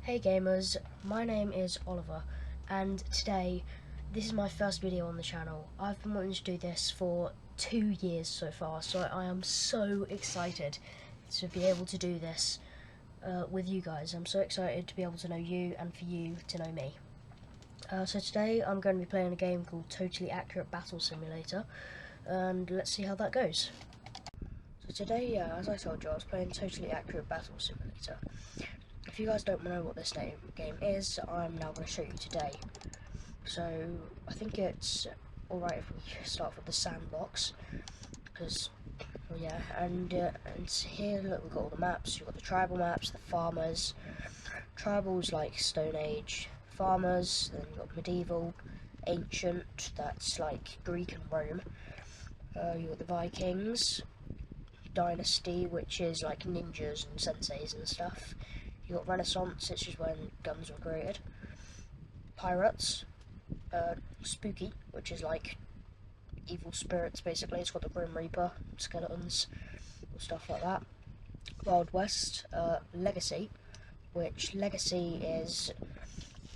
Hey gamers, my name is Oliver, and today this is my first video on the channel. I've been wanting to do this for 2 years so far, so I am so excited to be able to do this with you guys. I'm so excited to be able to know you and for you to know me. So today I'm going to be playing a game called Totally Accurate Battle Simulator, and let's see how that goes. So today, as I told you, I was playing Totally Accurate Battle Simulator. If you guys don't know what this game is, I'm now going to show you today. So I think it's alright if we start with the sandbox, because, well, yeah, and here, look, we've got all the maps. You've got the tribal maps, the farmers, tribals like Stone Age, farmers, then you've got medieval, ancient, that's like Greek and Rome, you've got the Vikings, dynasty, which is like ninjas and senseis and stuff. You got Renaissance, which is when guns were created. Pirates, spooky, which is like evil spirits basically. It's got the Grim Reaper, skeletons, stuff like that. Wild West, Legacy, which Legacy is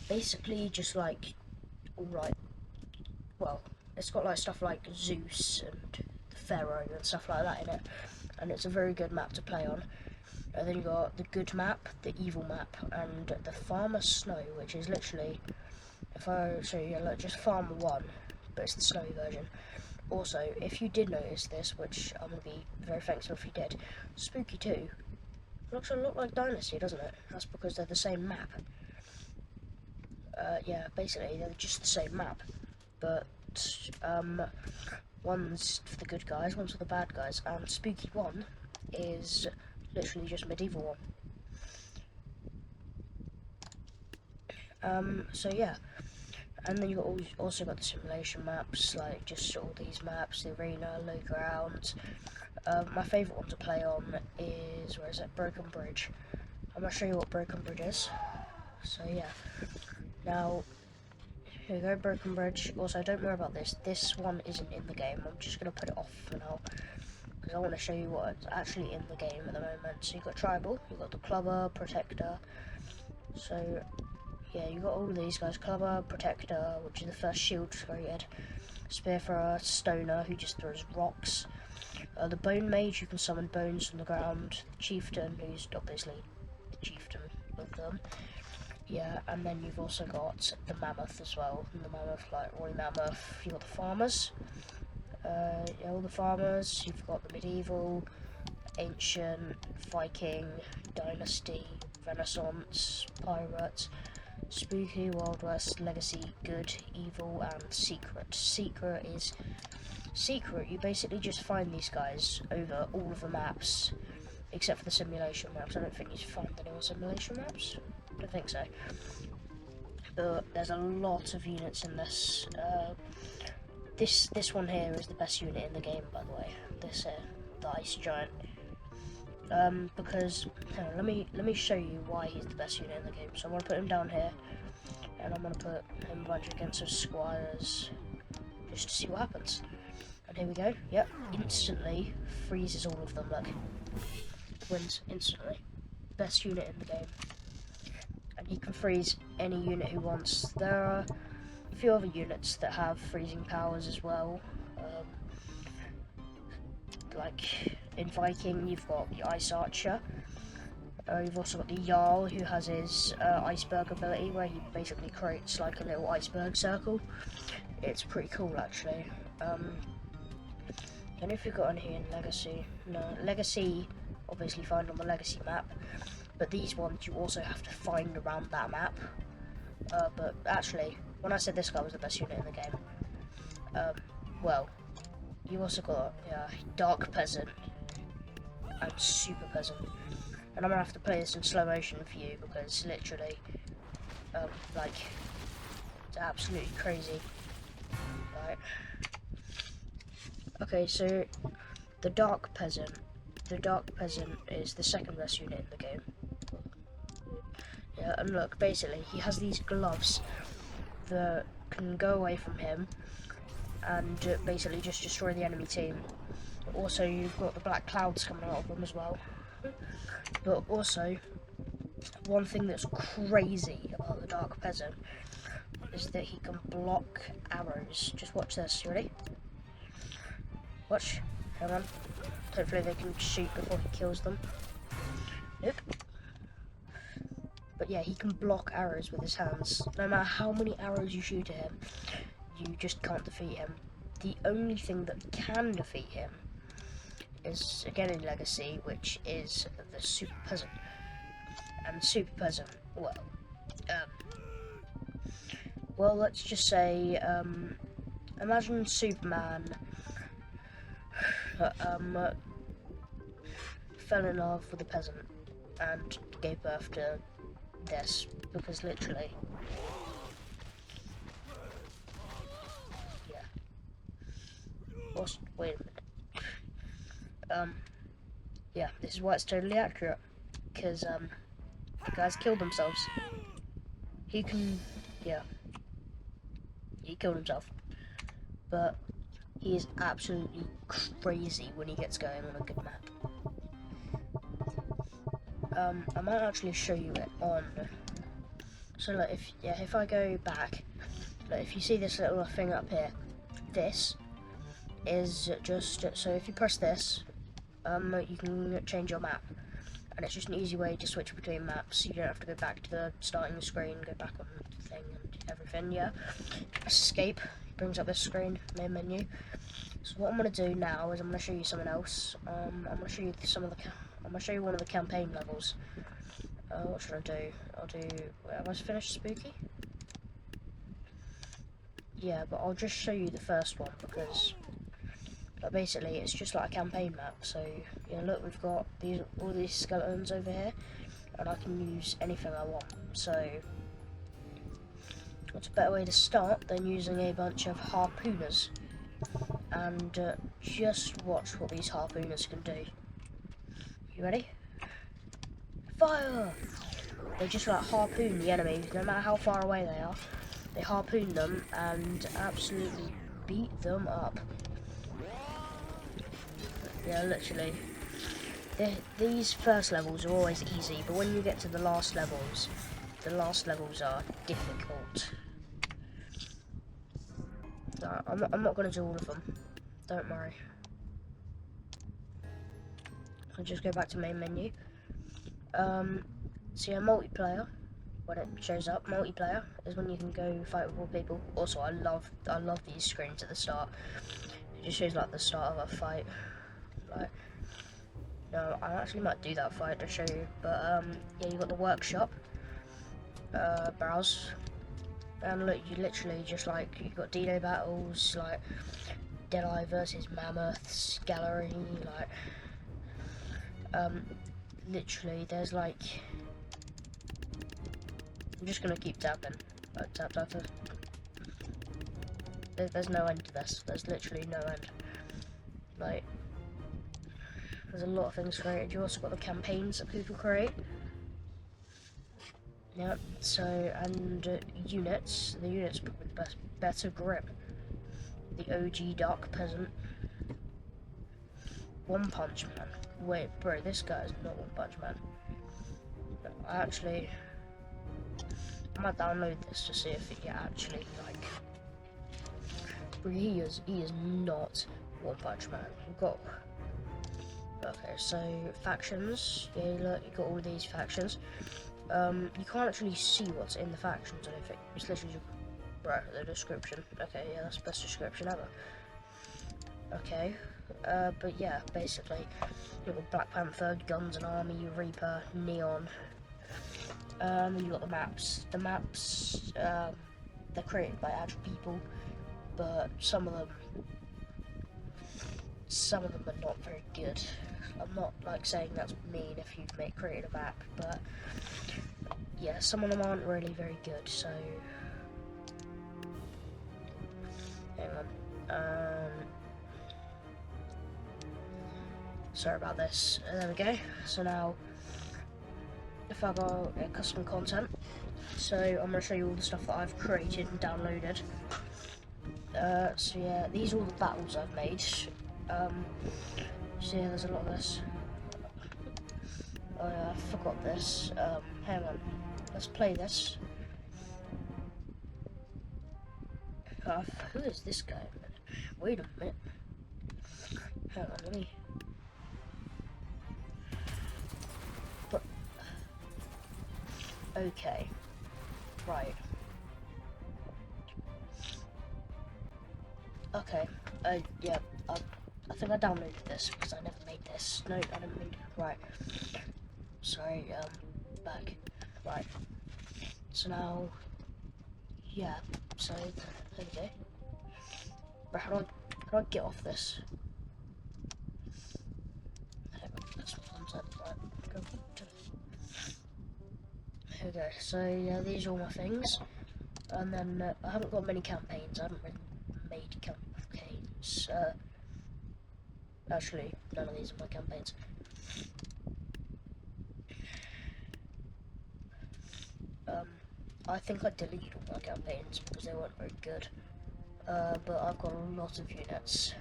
basically just like, alright, well, it's got like stuff like Zeus and the Pharaoh and stuff like that in it, and it's a very good map to play on. And then you got the good map, the evil map, and the Farmer Snow, which is literally, if I show you, look, just Farmer 1, but it's the snowy version. Also, if you did notice this, which I'm going to be very thankful if you did, Spooky 2 looks a lot like Dynasty, doesn't it? That's because they're the same map. Yeah, basically, they're just the same map, but one's for the good guys, one's for the bad guys, and Spooky 1 is literally just Medieval 1. So yeah, and then you also got the simulation maps, like just all these maps, the arena, low ground. My favourite one to play on is, where is it, Broken Bridge. I'm going to show you what Broken Bridge is. So yeah, now, here we go, Broken Bridge. Also, don't worry about this one isn't in the game, I'm just going to put it off for now, because I want to show you what's actually in the game at the moment. So you've got Tribal, you've got the Clubber, Protector, so yeah, you got all of these guys, Clubber, Protector, which is the first shield created, Spearthrower, Stoner, who just throws rocks, the Bone Mage, you can summon bones from the ground, Chieftain, who's obviously the chieftain of them, yeah, and then you've also got the Mammoth as well, and the Mammoth, like Roy Mammoth. You've got the Farmers, yeah, all the Farmers, you've got the Medieval, Ancient, Viking, Dynasty, Renaissance, Pirates, Spooky, Wild West, Legacy, Good, Evil, and Secret. Secret, you basically just find these guys over all of the maps, except for the simulation maps. I don't think you find any more simulation maps. I don't think so. But there's a lot of units in this. This one here is the best unit in the game, by the way. This here, the Ice Giant. Because let me show you why he's the best unit in the game. So I'm gonna put him down here, and I'm gonna put him a bunch against his squires, just to see what happens. And here we go. Yep, instantly freezes all of them. Look, wins instantly. Best unit in the game, and he can freeze any unit he wants. There are a few other units that have freezing powers as well. Like in Viking, you've got the Ice Archer. You've also got the Jarl, who has his iceberg ability, where he basically creates like a little iceberg circle. It's pretty cool, actually. I don't know if you've got any here in Legacy. No, Legacy, obviously find on the Legacy map, but these ones you also have to find around that map. But actually, when I said this guy was the best unit in the game, well, you also got Dark Peasant and Super Peasant. And I'm gonna have to play this in slow motion for you, because literally, like, it's absolutely crazy. Right. Okay, so the Dark Peasant is the second best unit in the game. Yeah, and look, basically, he has these gloves that can go away from him and basically just destroy the enemy team. Also, you've got the black clouds coming out of them as well. But also, One thing that's crazy about the Dark Peasant is that he can block arrows. Just watch this, you ready? Watch. Hang on. Hopefully they can shoot before he kills them. Nope. But yeah, he can block arrows with his hands. No matter how many arrows you shoot at him, you just can't defeat him. The only thing that can defeat him is, again in Legacy, which is the Super Peasant. And Super Peasant, well, let's just say, imagine Superman fell in love with a peasant and gave birth to this, because literally, yeah. Wait a minute. Yeah, this is why it's totally accurate, because the guys killed themselves. He can, yeah, he killed himself, but he is absolutely crazy when he gets going on a good map. I might actually show you it on. So like, if I go back, like, if you see this little thing up here, this is just, so if you press this, you can change your map, and it's just an easy way to switch between maps. You don't have to go back to the starting screen, go back on the thing and everything. Yeah, press escape, brings up this screen, main menu. So what I'm going to do now is I'm going to show you something else. I'm going to show you I'm going to show you one of the campaign levels. What should I do? I'll do, have I finished Spooky? Yeah, but I'll just show you the first one, because basically it's just like a campaign map. So, yeah, look, we've got all these skeletons over here, and I can use anything I want. So, what's a better way to start than using a bunch of harpooners? And just watch what these harpooners can do. You ready? Fire! They just like harpoon the enemies, no matter how far away they are. They harpoon them and absolutely beat them up. Yeah, literally. These first levels are always easy, but when you get to the last levels are difficult. No, I'm not going to do all of them. Don't worry. I'll just go back to main menu. So yeah, multiplayer, when it shows up, multiplayer is when you can go fight with more people. Also, I love these screens at the start. It just shows like the start of a fight. Like, no, I actually might do that fight to show you. But yeah, you got the workshop, browse, and look, you literally just like, you got D-Day battles, like Deadeye versus Mammoths, gallery, like, literally there's like, I'm just gonna keep tapping, like, tap. There's no end to this. There's literally no end. Like, there's a lot of things created. You also got the campaigns that people create. Yeah. So, and units. The units probably the better grip. The OG Dark Peasant. One Punch Man. Wait, bro, this guy is not One Punch Man. Actually, I might download this to see if he actually, like, he is not One Punch Man. We've got, okay, so factions. Yeah, look, you got all these factions. You can't actually see what's in the factions, I don't think. It's literally just, bro, the description. Okay, yeah, that's the best description ever. Okay, but yeah, basically, you've got Black Panther, Guns and Army, Reaper, Neon. And you got the maps. The maps, they're created by actual people, but some of them are not very good. I'm not like saying that's mean if you've created a map, but yeah, some of them aren't really very good. So hang on. Sorry about this. There we go. So now, if I go custom content, so I'm going to show you all the stuff that I've created and downloaded. So yeah, these are all the battles I've made. So yeah, there's a lot of this. Oh yeah, I forgot this. Hang on. Let's play this. Who is this guy? Wait a minute. Hang on, let me... But... Okay. Right. Okay. Yeah. I think I downloaded this because I never made this. No, I didn't mean to. Right. Sorry, back. Right. So now... Yeah. So, there we go. But how do I get off this? That's what comes up. Right. Go. Here we go. So, yeah, these are all my things. And then, I haven't got many campaigns. I haven't really made campaigns. Actually, none of these are my campaigns. I think I deleted all my campaigns because they weren't very good. But I've got a lot of units.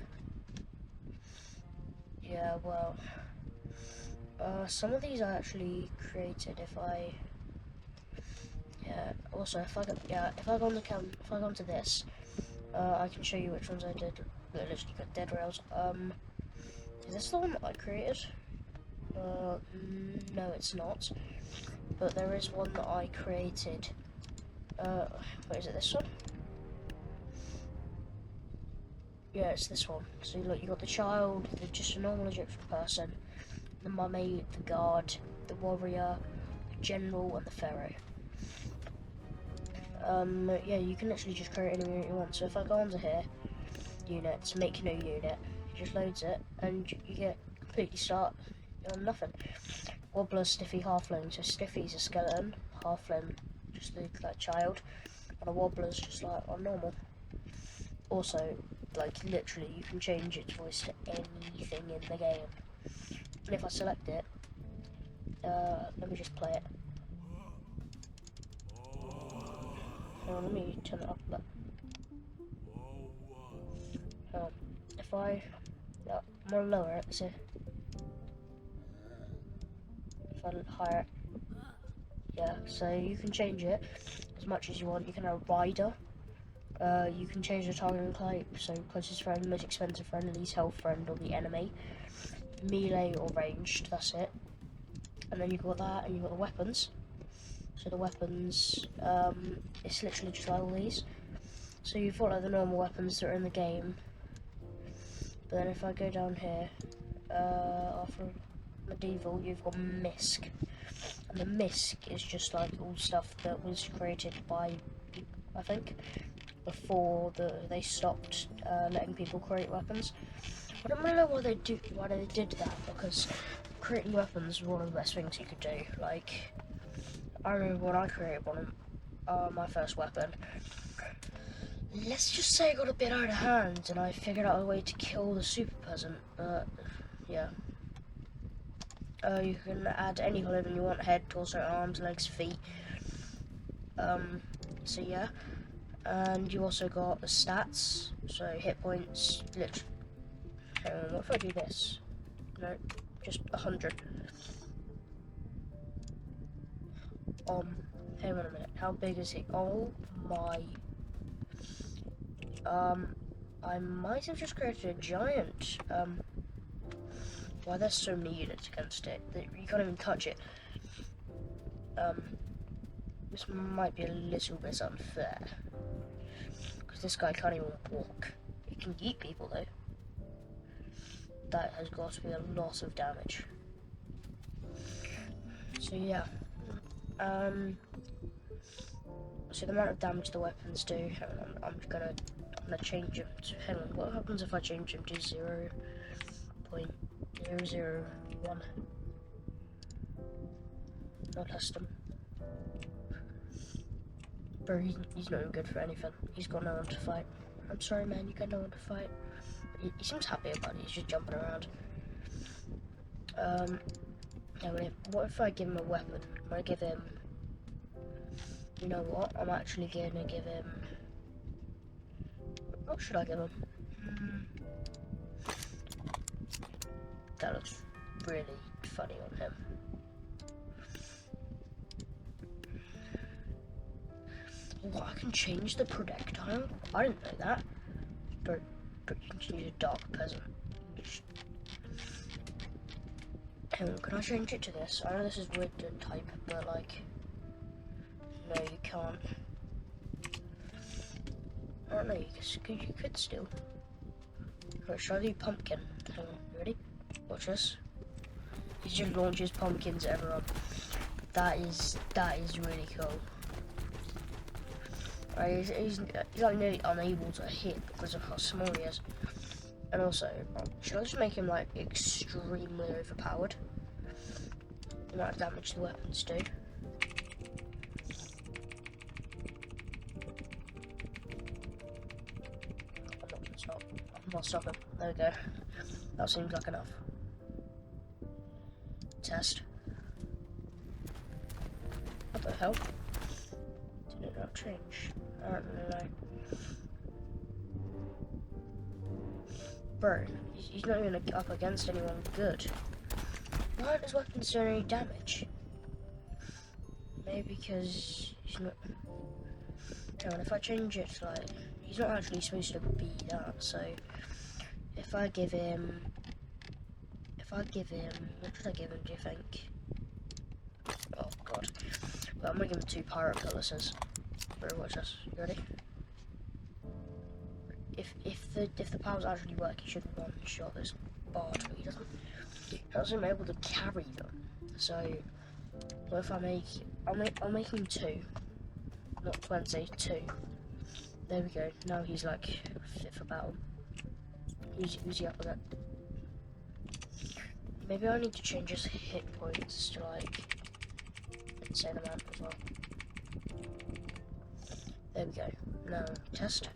Yeah, well, some of these I actually created. Also if I go onto this, I can show you which ones I did. Literally got dead rails. Is this the one that I created? No, it's not. But there is one that I created. Wait, is it this one? Yeah, it's this one. So look, you got the child, just a normal Egyptian person, the mummy, the guard, the warrior, the general, and the pharaoh. Yeah, you can literally just create any unit you want. So if I go onto here, units, make new unit, it just loads it, and you get completely start on nothing. Wobbler, Stiffy, Halfling. So Stiffy's a skeleton, Halfling just that child, and a Wobbler's just like on normal. Also, like literally, you can change its voice to anything in the game. And if I select it, let me just play it. Let me turn it up a bit. If I, I'm gonna lower it, so if I higher it, yeah, so you can change it as much as you want. You can have a rider. You can change the targeting type, so closest friend, most expensive friend, least health friend, or the enemy. Melee or ranged, that's it. And then you've got that, and you've got the weapons. So the weapons, it's literally just like all these. So you've got like the normal weapons that are in the game. But then if I go down here, after medieval, you've got Misk. And the Misk is just like all stuff that was created by, I think, before they stopped letting people create weapons. I don't really know why they did that, because creating weapons was one of the best things you could do. Like, I remember when I created my first weapon. Let's just say it got a bit out of hand, and I figured out a way to kill the super peasant. But yeah, you can add any clothing you want: head, torso, arms, legs, feet. So yeah. And you also got the stats, so hit points, literally. What if I do this? No, just 100. Hang on a minute, how big is he? Oh my. I might have just created a giant. Why there's so many units against it that you can't even touch it. This might be a little bit unfair. This guy can't even walk. He can eat people though. That has got to be a lot of damage. So yeah. So the amount of damage the weapons do, hang on, I'm gonna change them to, hang on, what happens if I change them to 0.001? Not custom. Bro, he's not even good for anything. He's got no one to fight. I'm sorry, man, you got no one to fight. He seems happy about it. He's just jumping around. What if I give him a weapon? I'm gonna give him... You know what? I'm actually gonna give him... What should I give him? That looks really funny on him. What, I can change the projectile? I didn't know that. But you can change a dark peasant. Hang on, can I change it to this? I know this is weird to type, but like, no, you can't. I don't know, you could still. Right, should I do pumpkin? Hang on, ready? Watch this. He just launches pumpkins at everyone. That is really cool. Right, he's like nearly unable to hit because of how small he is. And also, should I just make him like extremely overpowered? The amount of damage the weapons do. I'm not stopping. There we go. That seems like enough. Test. What the hell? Did it not change? I don't really know. Bro, he's not even up against anyone good. Why aren't his weapons doing any damage? Maybe because he's not... Come on, if I change it to like... He's not actually supposed to be that, so... If I give him... What should I give him, do you think? Oh god. Well, I'm gonna give him 2 pirate cutlasses. Bro, watch this. You ready? If the powers actually work, he should one-shot this bard, but he doesn't. He doesn't able to carry them. So, what if I'll make him 2, not 20, 2. There we go. Now he's like fit for battle. Who's he up with it? Maybe I need to change his hit points to like insane amount as well. There we go. Now test.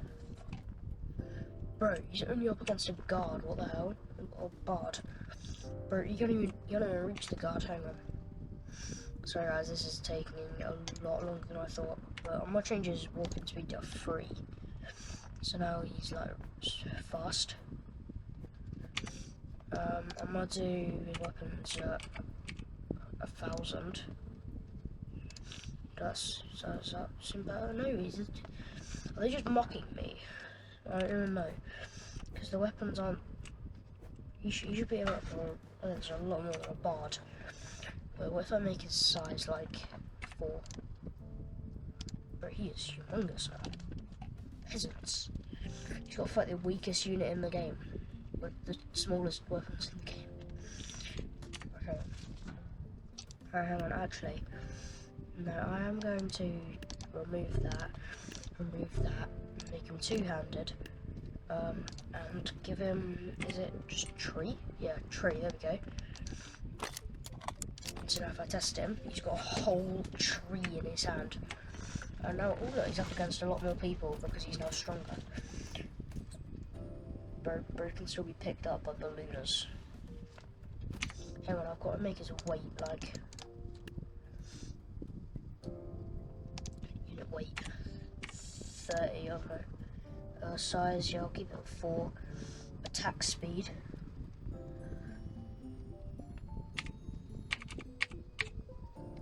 Bro, he's only up against a guard. What the hell? Or bard. Bro, you can't even reach the guard. Hang on. Sorry guys, this is taking a lot longer than I thought. But I'm gonna change his walking speed to 3. So now he's like fast. I'm gonna do his weapons at 1,000. Does that seem better? No, are they just mocking me? I don't even know. Because the weapons aren't... You should be able to... I think it's a lot more than a bard. But what if I make his size like 4? But he is humongous now. Peasants. He's got to fight the weakest unit in the game. With the smallest weapons in the game. Okay, hang on, actually. No, I am going to remove that, make him 2-handed, and give him, is it just tree? Yeah, tree, there we go. So now if I test him, he's got a whole tree in his hand. And now, oh look, he's up against a lot more people because he's now stronger. Bird can still be picked up by ballooners. Hang on, I've got to make his weight like... Unit weight. 30, okay. Size, yeah, I'll keep it at 4. Attack speed.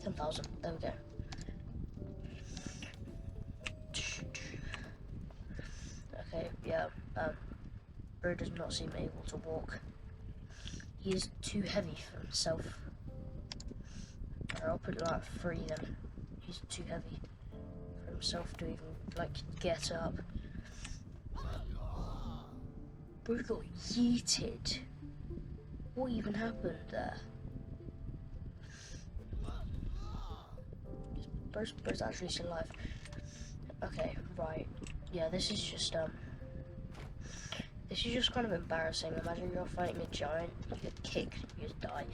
10,000, there we go. Okay, yeah, Bird does not seem able to walk. He is too heavy for himself. I'll put it like 3 then. He's too heavy for himself to even, like, get up. Bird got yeeted. What even happened there? Bird's actually still alive. Okay, right. Yeah, this is just kind of embarrassing. Imagine you're fighting a giant, you get kicked, you just die.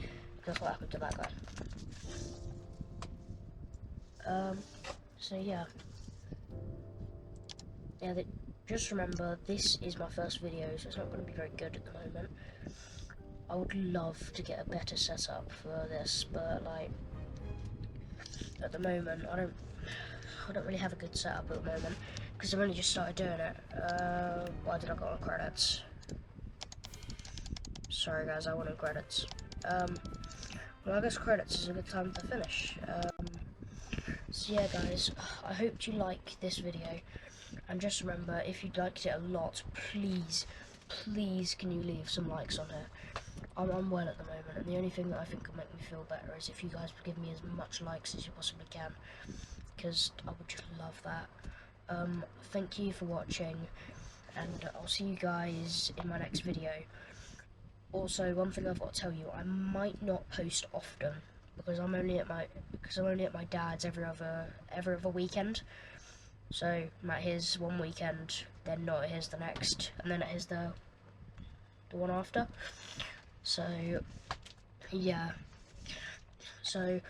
That's what happened to that guy. So yeah. Yeah, just remember, this is my first video, so it's not going to be very good at the moment. I would love to get a better setup for this, but like, at the moment, I don't really have a good setup at the moment, because I've only just started doing it. Why did I go on credits? Sorry guys, I wanted credits. Well, I guess credits is a good time to finish. So yeah guys, I hope you like this video, and just remember, if you liked it a lot, please can you leave some likes on it. I'm unwell at the moment, and the only thing that I think will make me feel better is if you guys would give me as much likes as you possibly can, because I would just love that. Thank you for watching, and I'll see you guys in my next video. Also, one thing I've got to tell you, I might not post often because I'm only at my dad's every other weekend. So I'm at his one weekend, then not at his the next, and then at his the one after. So yeah. So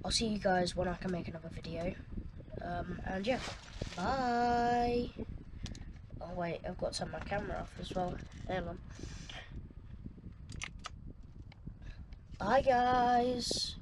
I'll see you guys when I can make another video. And yeah, bye. Oh wait, I've got to turn my camera off as well. Hang on. Bye guys.